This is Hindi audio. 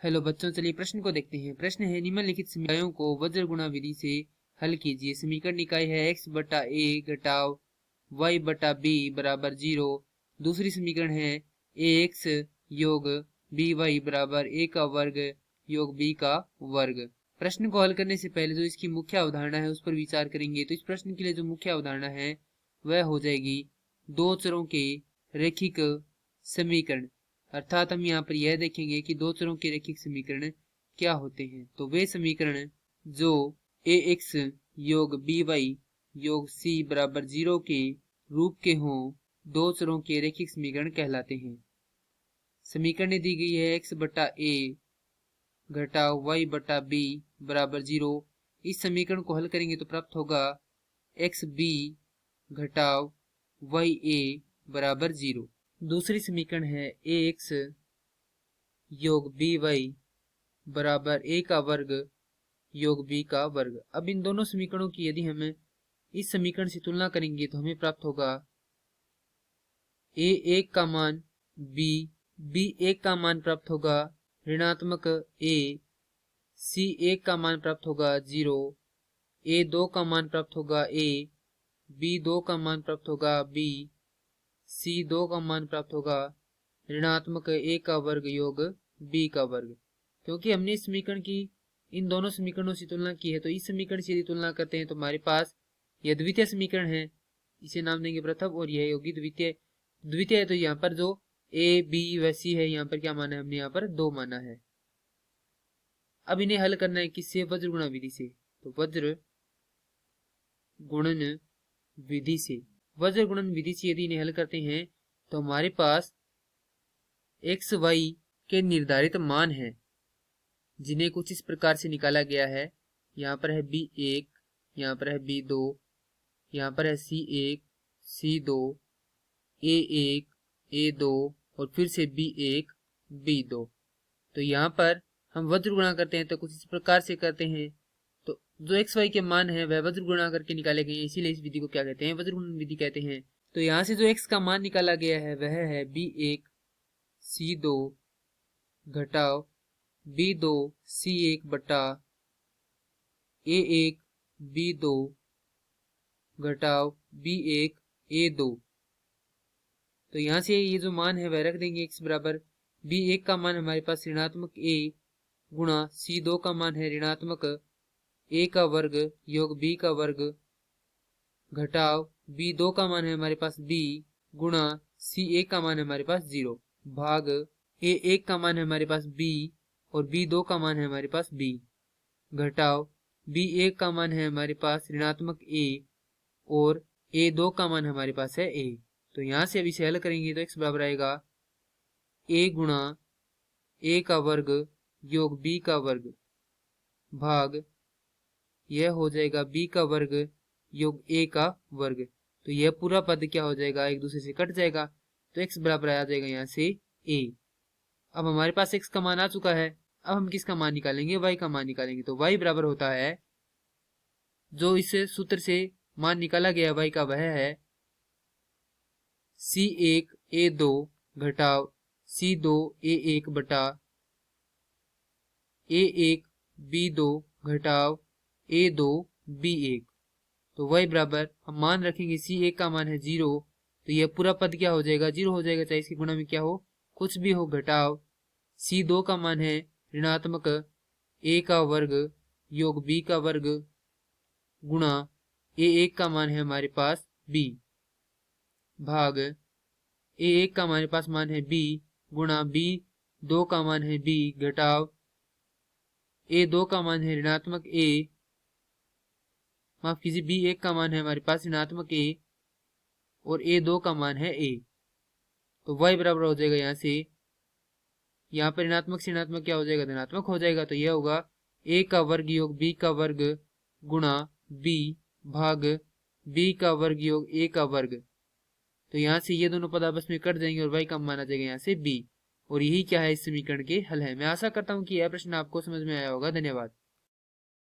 हेलो बच्चों, चलिए प्रश्न को देखते हैं। प्रश्न है निम्नलिखित समीकरणों को वज्र गुणा विधि से हल कीजिए। समीकरण निकाय है x बटा a घटाव y बटा b बराबर 0। दूसरी समीकरण है ax योग by बराबर a का वर्ग योग b का वर्ग। प्रश्न को हल करने से पहले जो इसकी मुख्य अवधारणा है उस पर विचार करेंगे। तो इस प्रश्न के लिए जो मुख्य अवधारणा है वह हो जाएगी दो चरों के रैखिक समीकरण। अर्थात हम यहाँ पर यह देखेंगे कि दो चरों के रैखिक समीकरण क्या होते हैं। तो वे समीकरण जो ax योग by योग c बराबर 0 के रूप के हों, दो चरों के रैखिक समीकरण कहलाते हैं। समीकरण दी गई है x बटा a घटाव y बटा b बराबर 0। इस समीकरण को हल करेंगे तो प्राप्त होगा xb घटाव ya बराबर 0। दूसरी समीकरण है ax योग by बराबर a का वर्ग योग b का वर्ग। अब इन दोनों समीकरणों की यदि हम इस समीकरण से तुलना करेंगे तो हमें प्राप्त होगा a1 का मान b1 का मान प्राप्त होगा ऋणात्मक a, c1 का मान प्राप्त होगा 0, a2 का मान प्राप्त होगा a, b2 का मान प्राप्त होगा b, c2 का मान प्राप्त होगा ऋणात्मक a का वर्ग योग b का वर्ग। क्योंकि हमने इस समीकरण की इन दोनों समीकरणों से तुलना की है, तो इस समीकरण से यदि तुलना करते हैं तो हमारे पास यह द्वितीय समीकरण है, इसे नाम देंगे प्रथम, और यह होगी द्वितीय। द्वितीय है तो यहाँ पर जो a b व c है, यहाँ पर क्या माना है हमने, यहाँ पर 2 माना है। अब इन्हें हल करना है किससे, वज्र गुणा विधि से। तो वज्र गुणन विधि से, वज्र गुणन विधि से यदि इन्हें हल करते हैं तो हमारे पास x y के निर्धारित मान है जिन्हें कुछ इस प्रकार से निकाला गया है। यहाँ पर है b1, यहाँ पर है b2, यहाँ पर है c1, c2, a1, a2 और फिर से b1, b2। तो यहाँ पर हम वज्र गुणा करते हैं तो कुछ इस प्रकार से करते हैं। तो जो x y के मान है वह वज्र गुणा करके निकाले गए, इसीलिए इस विधि को क्या कहते हैं, वज्र गुणन विधि कहते हैं। तो यहाँ से जो x का मान निकाला गया है वह है b1 c2 घटाव b2 c1 बटा a1 b2 घटाव b1 a2। तो यहाँ से ये जो मान है वह रख देंगे x बराबर b1 का मान हमारे पास ऋणात्मक a गुणा c2 का मान है ऋणात्मक a का वर्ग योग b का वर्ग घटाव b2 का मान है हमारे पास b गुणा c1 का मान है हमारे पास 0 भाग a1 का मान है हमारे पास b और b2 का मान है हमारे पास b घटाव b1 का मान है हमारे पास ऋणात्मक a और a2 का मान हमारे पास है a। तो यहाँ से अभी इसे हल करेंगे तो x बराबर आएगा a गुणा a का वर्ग योग b का वर्ग भाग यह हो जाएगा b का वर्ग योग a का वर्ग। तो यह पूरा पद क्या हो जाएगा, एक दूसरे से कट जाएगा। तो x बराबर आ जाएगा यहाँ से a। अब हमारे पास x का मान आ चुका है। अब हम किसका मान निकालेंगे, y का मान निकालेंगे। तो y बराबर होता है, जो इस सूत्र से मान निकाला गया y का वह है c1 a2 घटाव c2 a1 बटा a1 b2 घटाव a2 b1। तो y बराबर हम मान रखेंगे c1 का मान है 0, तो यह पूरा पद क्या हो जाएगा, 0 हो जाएगा, चाहे इसकी गुणा में क्या हो, कुछ भी हो। घटाव c2 का मान है ऋणात्मक a का वर्ग योग b का वर्ग गुणा a1 का मान है हमारे पास b भाग a1 का हमारे पास मान है b गुणा b2 का मान है b घटाव a2 का मान है ऋणात्मक a, माफ कीजिए b1 का मान है हमारे पास ऋणात्मक a और a2 का मान है a। तो y बराबर हो जाएगा यहाँ से, यहाँ पर ऋणात्मक से ऋणात्मक क्या हो जाएगा, धनात्मक हो जाएगा। तो यह होगा a का वर्ग योग b का वर्ग गुणा b भाग b का वर्ग योग a का वर्ग। तो यहाँ से ये दोनों पद आपस में कट जाएंगे और y का मान आ जाएगा यहाँ से b। और यही क्या है, इस समीकरण के हल है। मैं आशा करता हूँ कि यह प्रश्न आपको समझ में आया होगा। धन्यवाद।